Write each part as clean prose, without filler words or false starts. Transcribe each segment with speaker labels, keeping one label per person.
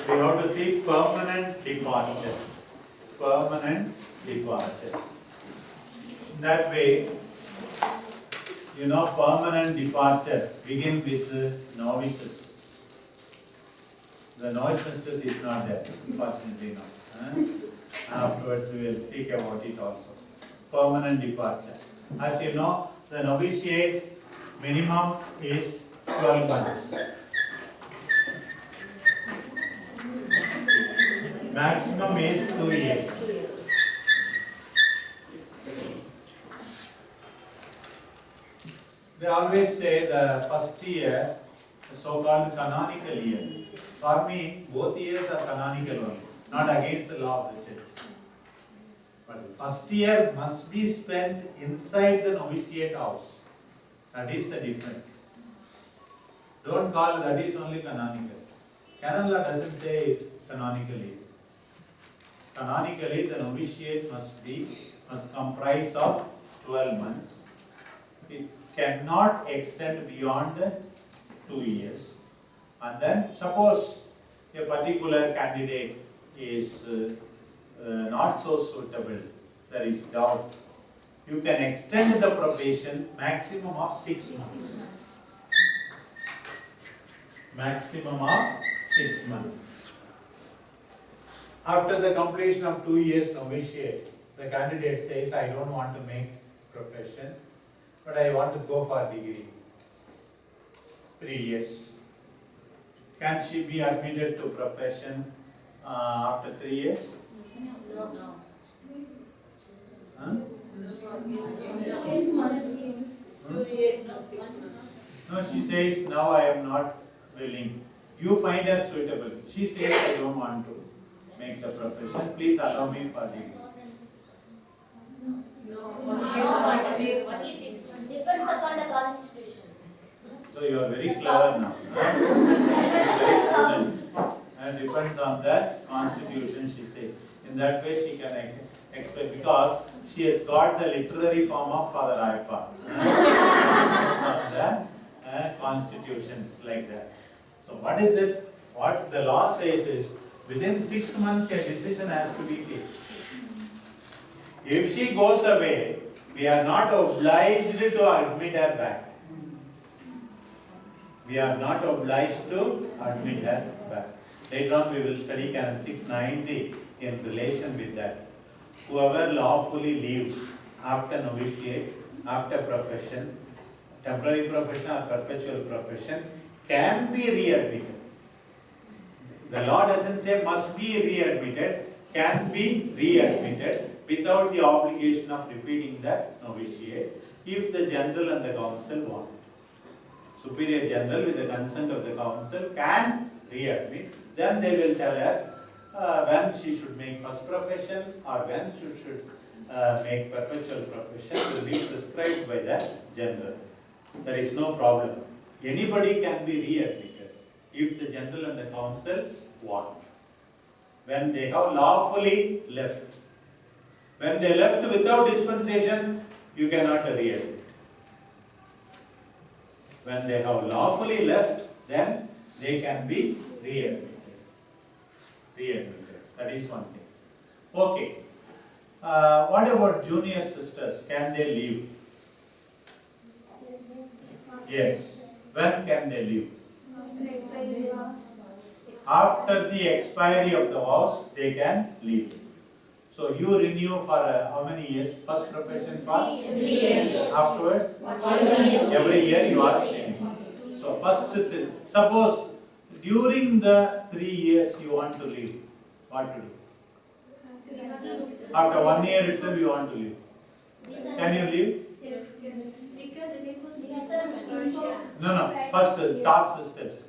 Speaker 1: We have to see permanent departure. Permanent departures. That way, permanent departure begin with novices. The novice ministers is not there, unfortunately not. Afterwards we will speak about it also. Permanent departure. As you know, the novitiate minimum is 12 months. Maximum is 2 years. They always say the first year, the so-called canonical year. For me, both years are canonical only, not against the law of the church. But the first year must be spent inside the novitiate house. That is the difference. Don't call that is only canonical. Canon law doesn't say it canonically. Canonically, the novitiate must comprise of 12 months. It cannot extend beyond 2 years. And then suppose a particular candidate is not so suitable, there is doubt. You can extend the probation maximum of 6 months. Maximum of 6 months. After the completion of 2 years novitiate, the candidate says, I don't want to make profession, but I want to go for degree. 3 years. Can she be admitted to profession after 3 years?
Speaker 2: No.
Speaker 1: Huh?
Speaker 2: 6 months.
Speaker 1: No, she says, now I am not willing. You find her suitable. She says, I don't want to make the profession. Please allow me for degree.
Speaker 2: Depends upon the constitution.
Speaker 1: So you are very clever now. And depends on the constitution, she says. In that way she can explain, because she has got the literary form of Father Ayappa. Depends on the constitutions like that. So what is it? What the law says is, within 6 months a decision has to be taken. If she goes away, we are not obliged to admit her back. We are not obliged to admit her back. Later on we will study Canon 690 in relation with that. Whoever lawfully leaves after novitiate, after profession, temporary profession or perpetual profession, can be readmitted. The law doesn't say must be readmitted, can be readmitted without the obligation of repeating that novitiate, if the general and the council want. Superior General, with the consent of the council, can readmit. Then they will tell her when she should make first profession or when she should make perpetual profession will be prescribed by the general. There is no problem. Anybody can be readmitted if the general and the council want. When they have lawfully left. When they left without dispensation, you cannot readmit. When they have lawfully left, then they can be readmitted. That is one thing. Okay. What about junior sisters? Can they leave? Yes. When can they leave? After the expiry of the vows, they can leave. So you renew for how many years? First profession for?
Speaker 2: 3 years.
Speaker 1: Afterwards?
Speaker 2: 1 year.
Speaker 1: Every year you are renewing. So first, suppose during the 3 years you want to leave, what to do? After 1 year itself you want to leave. Can you leave?
Speaker 3: Yes.
Speaker 1: No. First, top sisters.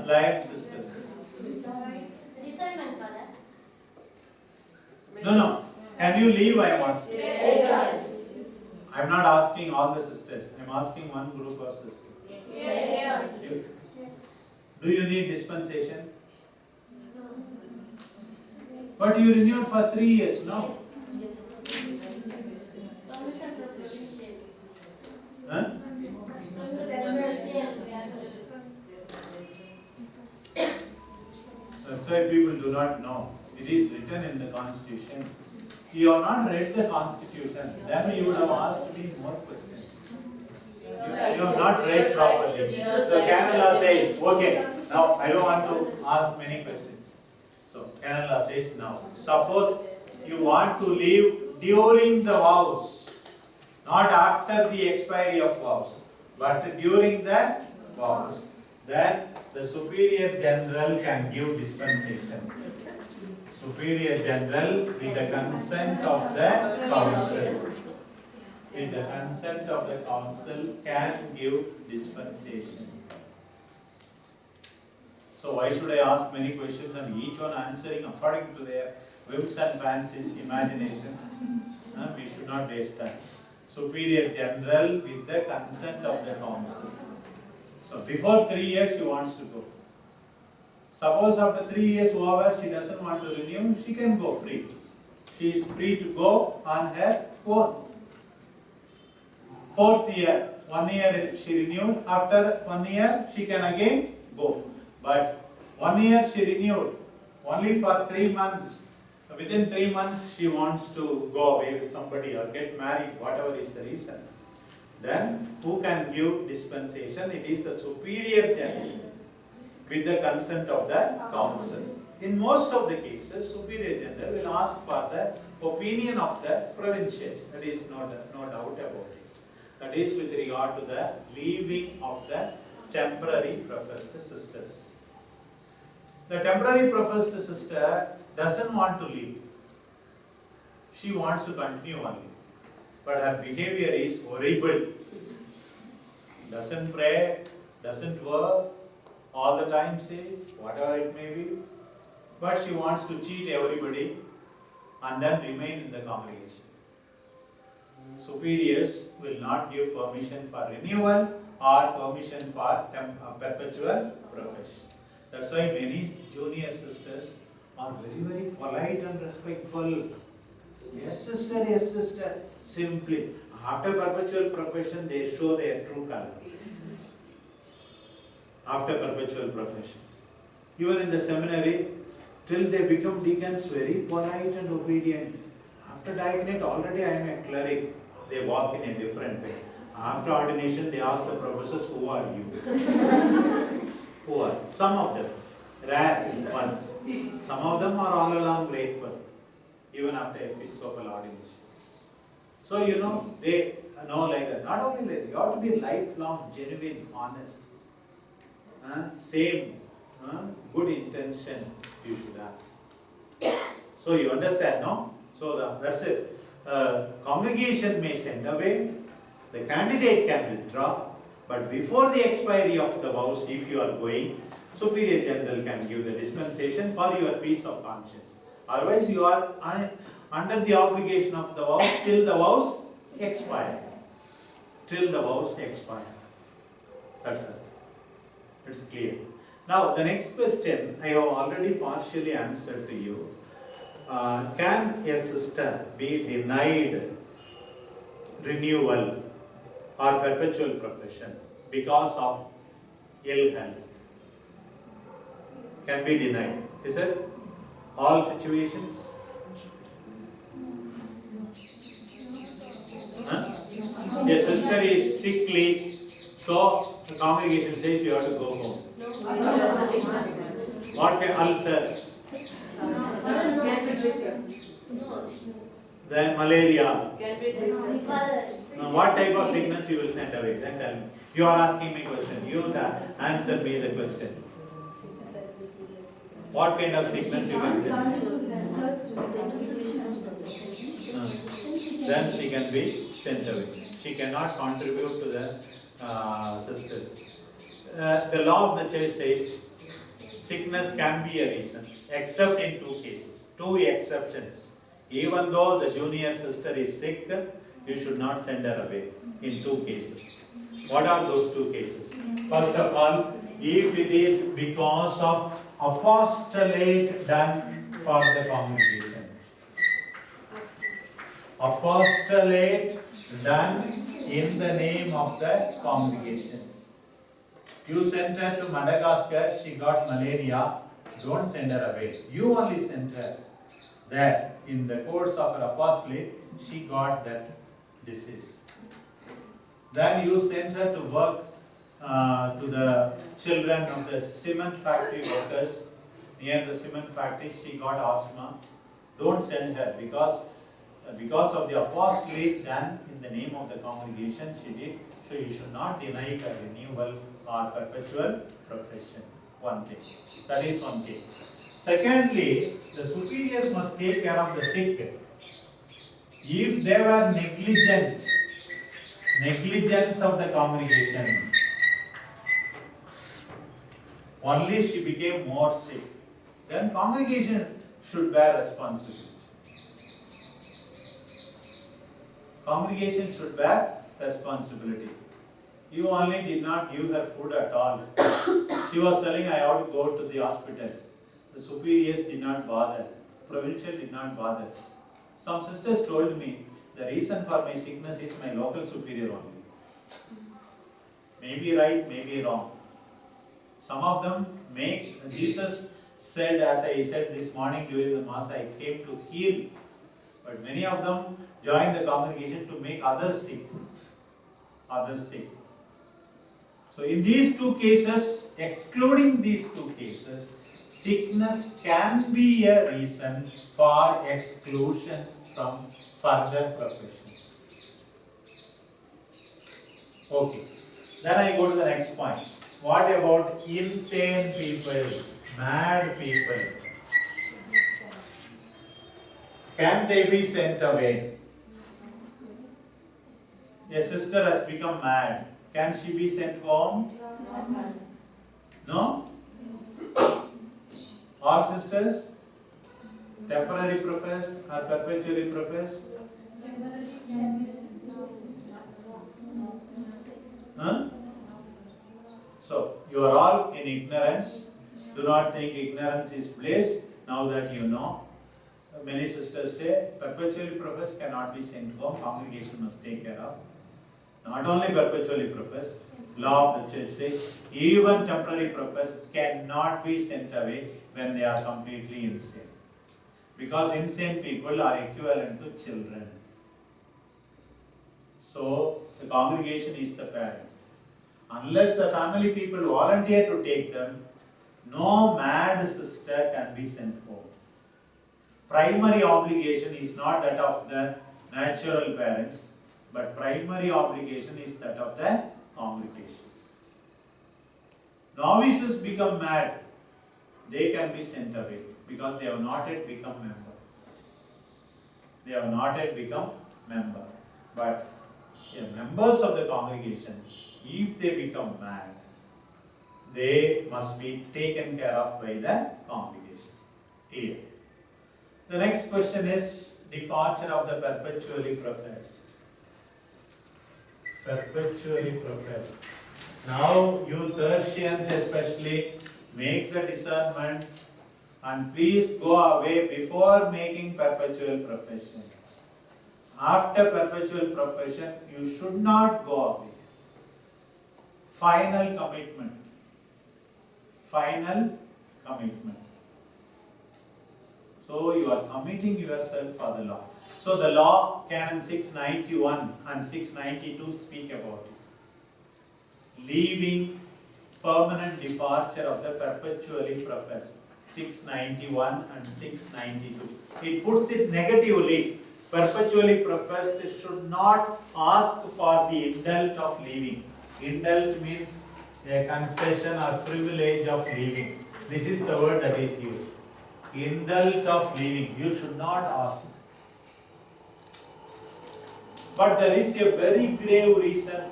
Speaker 1: Lyons sisters.
Speaker 2: Discernment, Father.
Speaker 1: No. Can you leave? I am asking.
Speaker 2: Yes.
Speaker 1: I am not asking all the sisters. I am asking one group of sisters.
Speaker 2: Yes.
Speaker 1: Do you need dispensation? But you renewed for 3 years, no?
Speaker 2: Permission plus permission.
Speaker 1: Huh? That's why people do not know. It is written in the Constitution. You have not read the Constitution, then you would have asked me more questions. You have not read properly. So canon law says, okay, now I don't want to ask many questions. So canon law says now, suppose you want to leave during the vows, not after the expiry of vows, but during the vows, then the Superior General can give dispensation. Superior General with the consent of the Council. With the consent of the Council can give dispensation. So why should I ask many questions and each one answering according to their whims and fancies, imagination? We should not waste time. Superior General with the consent of the Council. So before 3 years she wants to go. Suppose after 3 years over she doesn't want to renew, she can go free. She is free to go on her own. 4th year, 1 year she renewed, after 1 year she can again go. But 1 year she renewed, only for 3 months. Within 3 months she wants to go away with somebody or get married, whatever is the reason. Then who can give dispensation? It is the Superior General with the consent of the Council. In most of the cases, Superior General will ask for the opinion of the provincials. That is no doubt about it. That is with regard to the leaving of the temporary professed sisters. The temporary professed sister doesn't want to leave. She wants to continue only. But her behavior is horrible. Doesn't pray, doesn't work, all the time say, whatever it may be. But she wants to cheat everybody and then remain in the congregation. Superiors will not give permission for renewal or permission for perpetual profession. That's why many junior sisters are very, very polite and respectful. Yes, sister, simply. After perpetual profession, they show their true color. After perpetual profession. Even in the seminary, till they become deacons, very polite and obedient. After diaconate, already I am a cleric. They walk in a different way. After ordination, they ask the professors, who are you? Who are? Some of them. Rare ones. Some of them are all along grateful. Even after episcopal ordination. So, they know like that. Not only that, you have to be lifelong, genuine, honest. Same good intention you should have. So, you understand, no? So, that's it. Congregation may send away, the candidate can withdraw, but before the expiry of the vows, if you are going, Superior General can give the dispensation for your peace of conscience. Otherwise, you are under the obligation of the vows till the vows expire. Till the vows expire. That's it. It's clear. Now, the next question I have already partially answered to you. Can a sister be denied renewal or perpetual profession because of ill health? Can be denied. Is it all situations? A sister is sickly, so the congregation says you have to go home. What can ulcer? Then malaria. Now, what type of sickness you will send away? Then tell me. You are asking me a question. You answer me the question. What kind of sickness you can send? Then she can be sent away. She cannot contribute to the sisters. The law of the church says sickness can be a reason, except in 2 cases. 2 exceptions. Even though the junior sister is sick, you should not send her away in 2 cases. What are those 2 cases? First of all, if it is because of apostolate done for the congregation. Apostolate done in the name of the congregation. You sent her to Madagascar, she got malaria. don't send her away. You only sent her. That in the course of her apostolate, she got that disease. Then you sent her to work to the children of the cement factory workers near the cement factory. She got asthma. Don't send her because of the apostolate done in the name of the congregation she did. So you should not deny her renewal or perpetual profession. One thing. That is one thing. Secondly, the superiors must take care of the sick. If they were negligence of the congregation, only she became more sick, then congregation should bear responsibility. Congregation should bear responsibility. You only did not give her food at all. She was telling, I have to go to the hospital. The superiors did not bother. Provincial did not bother. Some sisters told me, the reason for my sickness is my local superior only. Maybe right, maybe wrong. Some of them make, Jesus said, as I said this morning during the Mass, I came to heal. But many of them join the congregation to make others sick. Others sick. So in these two cases, excluding these two cases, sickness can be a reason for exclusion from further profession. Okay. Then I go to the next point. What about insane people, mad people? Can they be sent away? A sister has become mad. Can she be sent home? No? All sisters? Temporary professed or perpetually professed? Huh? So, you are all in ignorance. Do not think ignorance is bliss. Now that you know. Many sisters say perpetually professed cannot be sent home. Congregation must take care of. Not only perpetually professed, law of the church says even temporary professed cannot be sent away when they are completely insane. Because insane people are equivalent to children. So the congregation is the parent. Unless the family people volunteer to take them, no mad sister can be sent home. Primary obligation is not that of the natural parents, but primary obligation is that of the congregation. Novices become mad, they can be sent away because they have not yet become member. They have not yet become member. But members of the congregation, if they become mad, they must be taken care of by the congregation. Clear? The next question is departure of the perpetually professed. Perpetually professed. Now you Tertians especially make the discernment and please go away before making perpetual profession. After perpetual profession, you should not go away. Final commitment. Final commitment. So you are committing yourself for the law. So the law, Canon 691 and 692 speak about it. Leaving permanent departure of the perpetually professed. 691 and 692. It puts it negatively. Perpetually professed should not ask for the indult of leaving. Indult means a concession or privilege of leaving. This is the word that is used. Indult of leaving. You should not ask. But there is a very grave reason.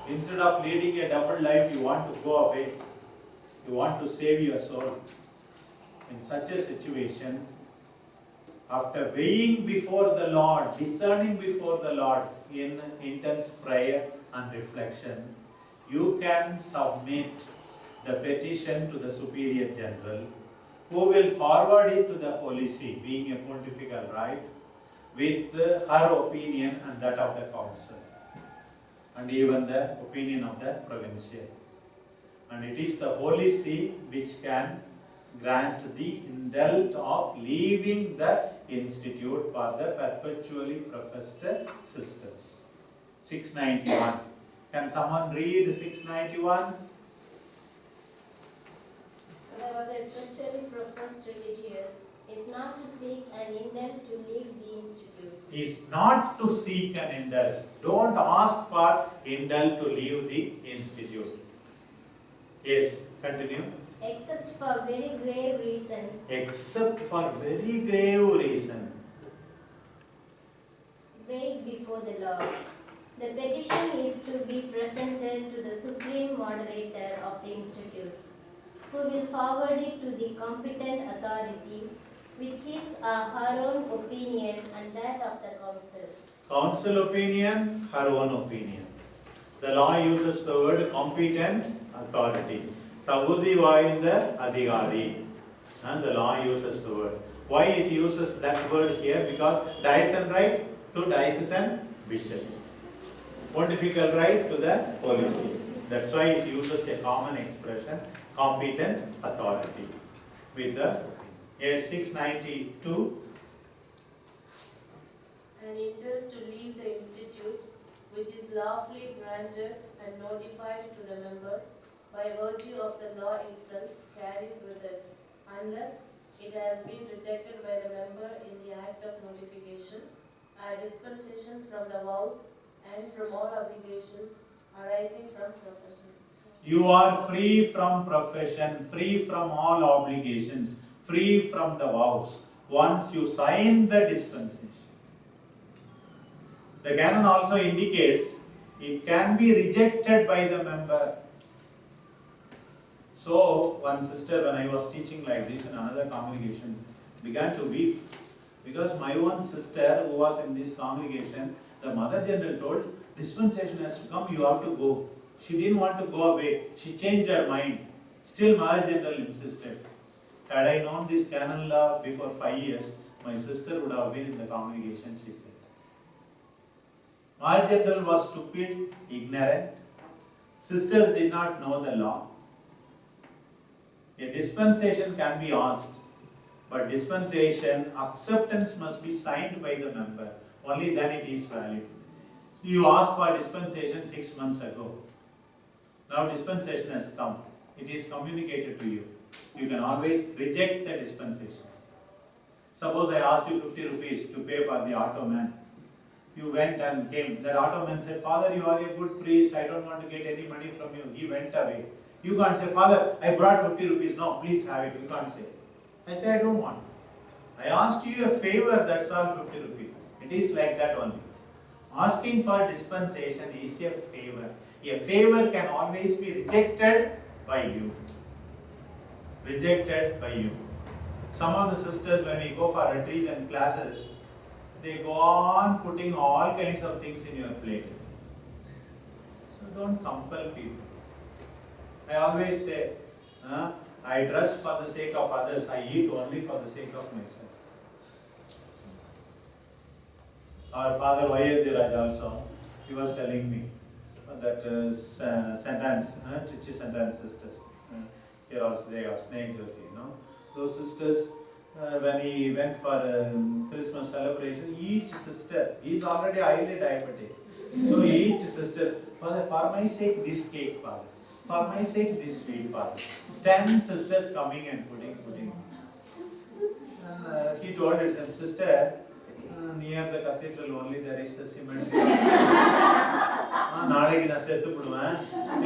Speaker 1: Instead of leading a double life, you want to go away. You want to save your soul. In such a situation, after weighing before the Lord, discerning before the Lord in intense prayer and reflection, you can submit the petition to the Superior General, who will forward it to the Holy See, being a pontifical right, with her opinion and that of the council, and even the opinion of the provincial. And it is the Holy See which can grant the indult of leaving the institute for the perpetually professed sisters. 691. Can someone read 691?
Speaker 2: The perpetually professed religious is not to seek an indult to leave the institute.
Speaker 1: Is not to seek an indult. Don't ask for indult to leave the institute. Yes, continue.
Speaker 2: Except for very grave reasons.
Speaker 1: Except for very grave reason.
Speaker 2: Weighed before the law. The petition is to be presented to the supreme moderator of the institute, who will forward it to the competent authority with his or her own opinion and that of the council.
Speaker 1: Council opinion, her own opinion. The law uses the word competent authority. Tagudi vaayindha adhigari. And the law uses the word. Why it uses that word here? Because diocesan right to diocesan bishops. Pontifical right to the Holy See. That's why it uses a common expression, competent authority. With the 692.
Speaker 3: An indult to leave the institute, which is lawfully granted and notified to the member by virtue of the law itself, carries with it, unless it has been rejected by the member in the act of notification, a dispensation from the vows and from all obligations arising from profession.
Speaker 1: You are free from profession, free from all obligations, free from the vows, once you sign the dispensation. The canon also indicates it can be rejected by the member. So, one sister, when I was teaching like this in another congregation, began to weep. Because my own sister, who was in this congregation, the Mother General told, dispensation has to come, you have to go. She didn't want to go away. She changed her mind. Still, Mother General insisted. Had I known this canon law before 5 years, my sister would have been in the congregation, she said. Mother General was stupid, ignorant. Sisters did not know the law. A dispensation can be asked, but dispensation acceptance must be signed by the member. Only then it is valid. You asked for dispensation 6 months ago. Now dispensation has come. It is communicated to you. You can always reject the dispensation. Suppose I asked you 50 rupees to pay for the auto man. You went and came. That auto man said, Father, you are a good priest. I don't want to get any money from you. He went away. You can't say, Father, I brought 50 rupees. No, please have it. You can't say. I say, I don't want. I asked you a favor, that's all 50 rupees. It is like that only. Asking for dispensation is a favor. A favor can always be rejected by you. Rejected by you. Some of the sisters, when we go for retreat and classes, they go on putting all kinds of things in your plate. So don't compel people. I always say, I dress for the sake of others, I eat only for the sake of myself. Our father Vayadhiraj also, he was telling me that St. Anne's, Trichy St. Anne's sisters, here also they have Snake Jyoti, those sisters, when he went for Christmas celebration, each sister, he is already highly diabetic. So each sister, Father, for my sake this cake, Father. For my sake this sweet, Father. 10 sisters coming and putting. And he told his sister, near the cathedral only there is the cemetery. நாளைக்கு நான் செத்து போடுவேன்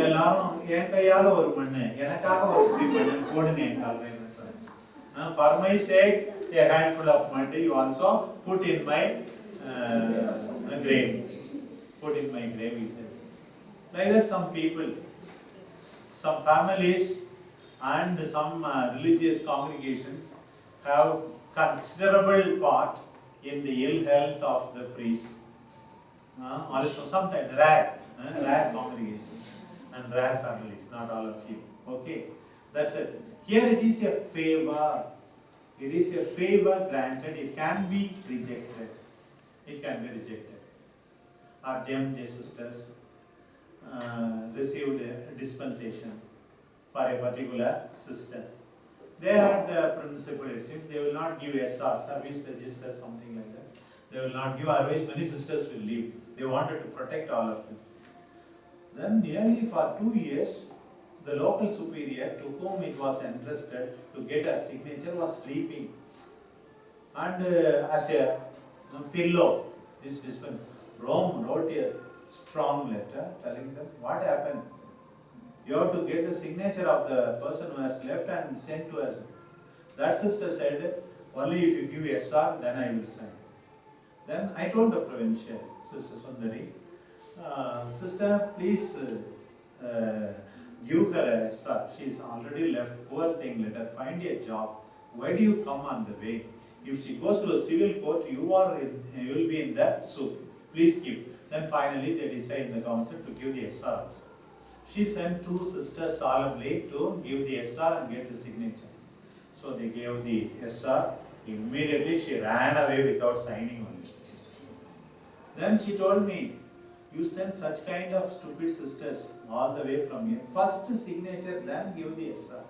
Speaker 1: எல்லாரும் என் கையால ஒரு மண்ணு எனக்காக ஒரு குடி மண்ணு போடுங்க என் கால்ல for my sake a handful of mud you also put in my grave. Put in my grave, he said. Like that some people, some families and some religious congregations have considerable part in the ill health of the priests. Also sometimes rare congregations and rare families, not all of you. Okay, that's it. Here it is a favor. It is a favor granted. It can be rejected. It can be rejected. Our JMJ sisters received a dispensation for a particular sister. They had the principle, it seems, they will not give SR, service register, something like that. They will not give, otherwise many sisters will leave. They wanted to protect all of them. Then nearly for 2 years, the local superior to whom it was entrusted to get a signature was sleeping. And as a pillow, this discipline, Rome wrote a strong letter telling them what happened. You have to get the signature of the person who has left and send to us. That sister said, only if you give SR, then I will sign. Then I told the provincial, Sister Sundari, sister, please give her a SR. She is already left, poor thing, let her find a job. Why do you come on the way? If she goes to a civil court, you will be in that soup. Please give. Then finally they decide in the council to give the SR. She sent 2 sisters solemnly to give the SR and get the signature. So they gave the SR. Immediately she ran away without signing only. Then she told me, you sent such kind of stupid sisters all the way from here. First signature, then give the SR.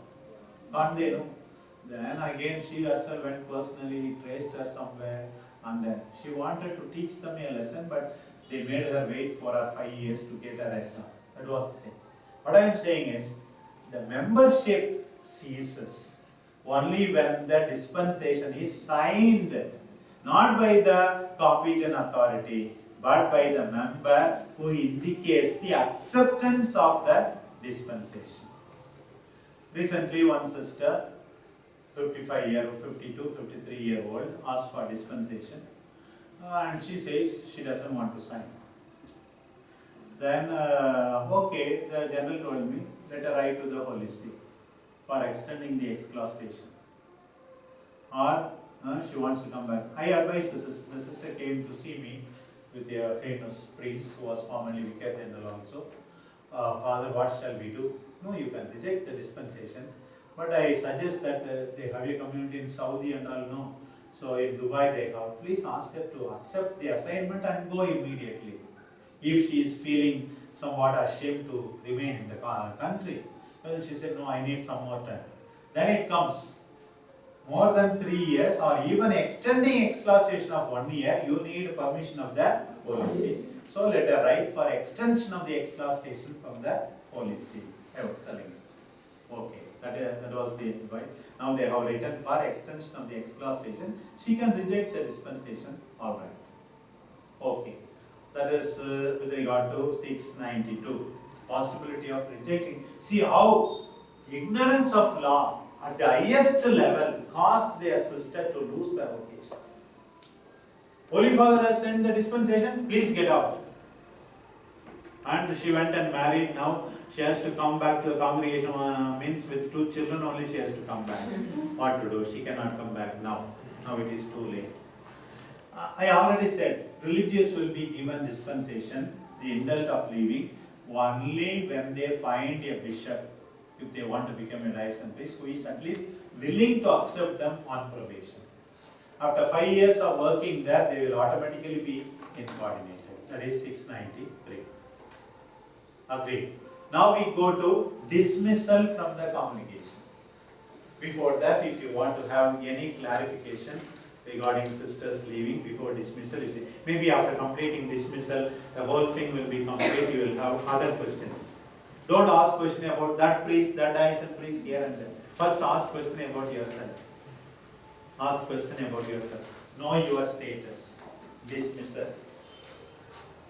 Speaker 1: Can't they know? Then again she herself went personally, traced her somewhere, and then she wanted to teach them a lesson, but they made her wait for 5 years to get her SR. That was the thing. What I am saying is, the membership ceases only when the dispensation is signed, not by the competent authority, but by the member who indicates the acceptance of the dispensation. Recently, one sister, 52, 53-year-old, asked for dispensation, and she says she doesn't want to sign. Then, okay, the general told me, let her write to the Holy See for extending the exclaustation. Or she wants to come back. I advised the sister came to see me with a famous priest who was formerly Vicar General also. Father, what shall we do? No, you can reject the dispensation. But I suggest that they have a community in Saudi and all, no. So in Dubai they have. Please ask her to accept the assignment and go immediately. If she is feeling somewhat ashamed to remain in the country. Well, she said, no, I need some more time. Then it comes. More than 3 years or even extending exclausation of 1 year, you need permission of the Holy See. So let her write for extension of the exclausation from the Holy See. I was telling you. Okay, that was the advice. Now they have written for extension of the exclausation. She can reject the dispensation. All right. Okay. That is with regard to 692. Possibility of rejecting. See how ignorance of law at the highest level caused their sister to lose her vocation. Holy Father has sent the dispensation, please get out. And she went and married. Now she has to come back to the congregation, means with 2 children only she has to come back. What to do? She cannot come back now. Now it is too late. I already said, religious will be given dispensation, the indult of leaving, only when they find a bishop, if they want to become a licensed priest, who is at least willing to accept them on probation. After 5 years of working there, they will automatically be incoordinated. That is 693. Agreed. Now we go to dismissal from the congregation. Before that, if you want to have any clarification regarding sisters leaving before dismissal, you see, maybe after completing dismissal, the whole thing will be complete, you will have other questions. Don't ask question about that priest, that licensed priest here and there. First ask question about yourself. Ask question about yourself. Know your status. Dismissal.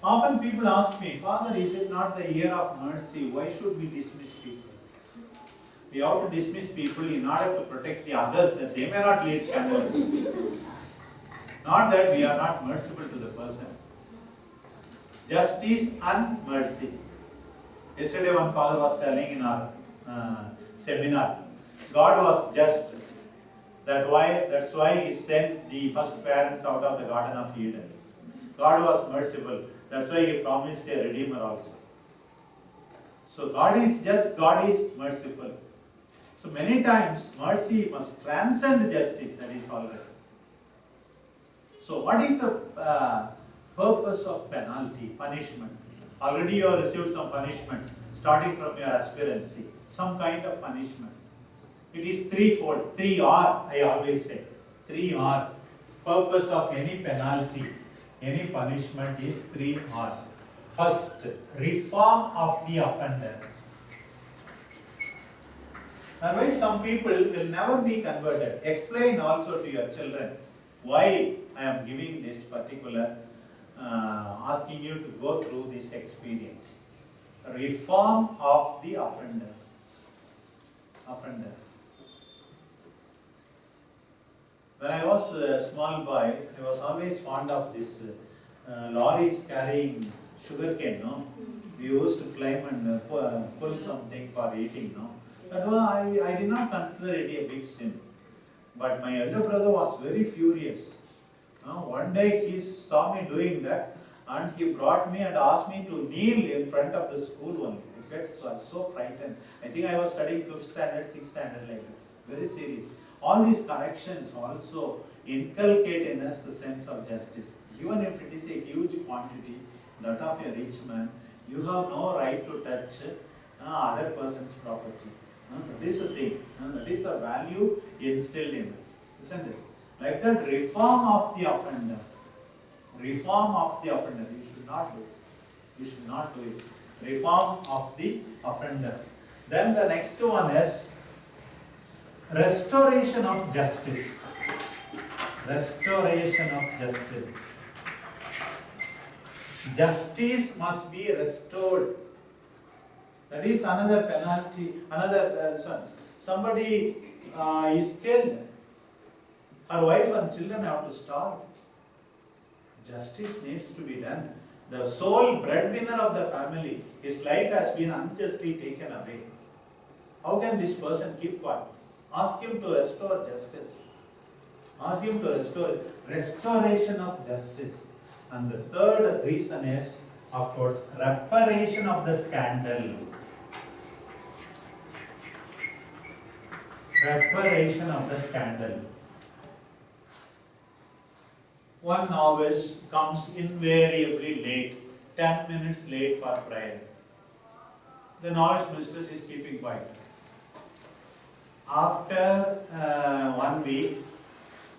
Speaker 1: Often people ask me, Father, is it not the year of mercy? Why should we dismiss people? We have to dismiss people in order to protect the others that they may not lead scandals. Not that we are not merciful to the person. Justice and mercy. Yesterday one father was telling in our seminar, God was just. That's why he sent the first parents out of the Garden of Eden. God was merciful. That's why he promised a Redeemer also. So God is just, God is merciful. So many times mercy must transcend justice, that is all right. So what is the purpose of penalty, punishment? Already you have received some punishment, starting from your aspirancy, some kind of punishment. It is threefold, 3R, I always say. 3R. Purpose of any penalty, any punishment is 3R. First, reform of the offender. Otherwise, some people will never be converted. Explain also to your children why I am giving this particular, asking you to go through this experience. Reform of the offender. When I was a small boy, I was always fond of this lorries carrying sugarcane, no? We used to climb and pull something for eating, no? That was, I did not consider it a big sin. But my elder brother was very furious. One day he saw me doing that and he brought me and asked me to kneel in front of the school only. I was so frightened. I think I was studying 5th standard, 6th standard like that. Very serious. All these corrections also inculcate in us the sense of justice. Even if it is a huge quantity, that of a rich man, you have no right to touch other person's property. That is the thing. That is the value instilled in us, isn't it? Like that, reform of the offender. Reform of the offender. You should not do it. You should not do it. Reform of the offender. Then the next one is restoration of justice. Restoration of justice. Justice must be restored. That is another penalty, another somebody is killed. Her wife and children have to starve. Justice needs to be done. The sole breadwinner of the family, his life has been unjustly taken away. How can this person keep quiet? Ask him to restore justice. Ask him to restore restoration of justice. And the third reason is, of course, reparation of the scandal. Reparation of the scandal. One novice comes invariably late, 10 minutes late for prayer. The novice mistress is keeping quiet. After 1 week,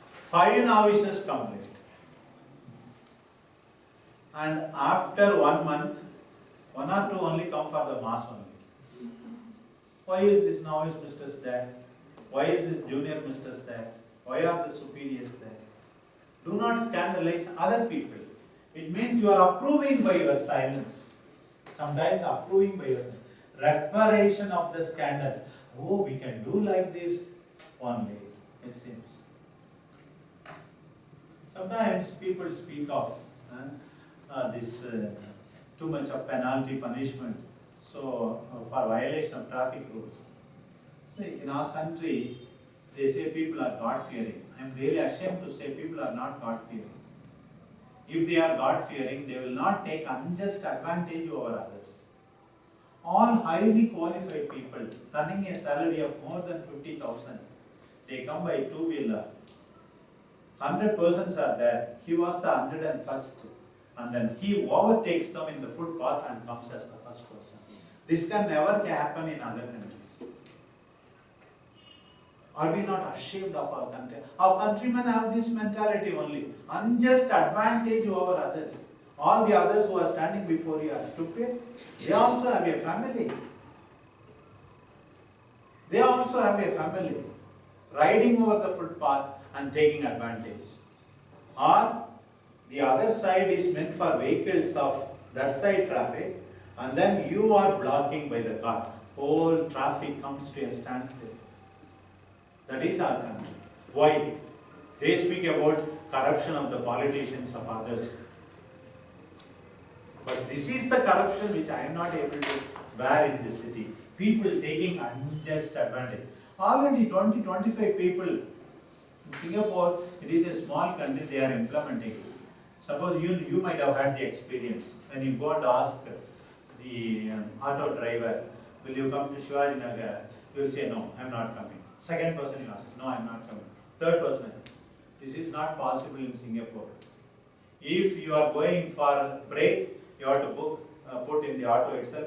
Speaker 1: 5 novices come late. And after 1 month, 1 or 2 only come for the mass only. Why is this novice mistress there? Why is this junior mistress there? Why are the superiors there? Do not scandalize other people. It means you are approving by your silence. Sometimes approving by your silence. Reparation of the scandal. Oh, we can do like this only, it seems. Sometimes people speak of this too much of penalty, punishment, so for violation of traffic rules. See, in our country, they say people are God-fearing. I am really ashamed to say people are not God-fearing. If they are God-fearing, they will not take unjust advantage over others. All highly qualified people earning a salary of more than 50,000, they come by two-wheeler. 100 persons are there. He was the 101st. And then he overtakes them in the footpath and comes as the first person. This can never happen in other countries. Are we not ashamed of our country? Our countrymen have this mentality only. Unjust advantage over others. All the others who are standing before you are stupid. They also have a family. They also have a family. Riding over the footpath and taking advantage. Or the other side is meant for vehicles of that side traffic, and then you are blocking by the car. Whole traffic comes to a standstill. That is our country. Why? They speak about corruption of the politicians of others. But this is the corruption which I am not able to bear in this city. People taking unjust advantage. Already 20-25 people in Singapore, it is a small country, they are implementing it. Suppose you might have had the experience when you go and ask the auto driver, will you come to Shivaji Nagar? You will say, no, I am not coming. Second person you ask, no, I am not coming. Third person, this is not possible in Singapore. If you are going for break, you have to book, put in the auto itself,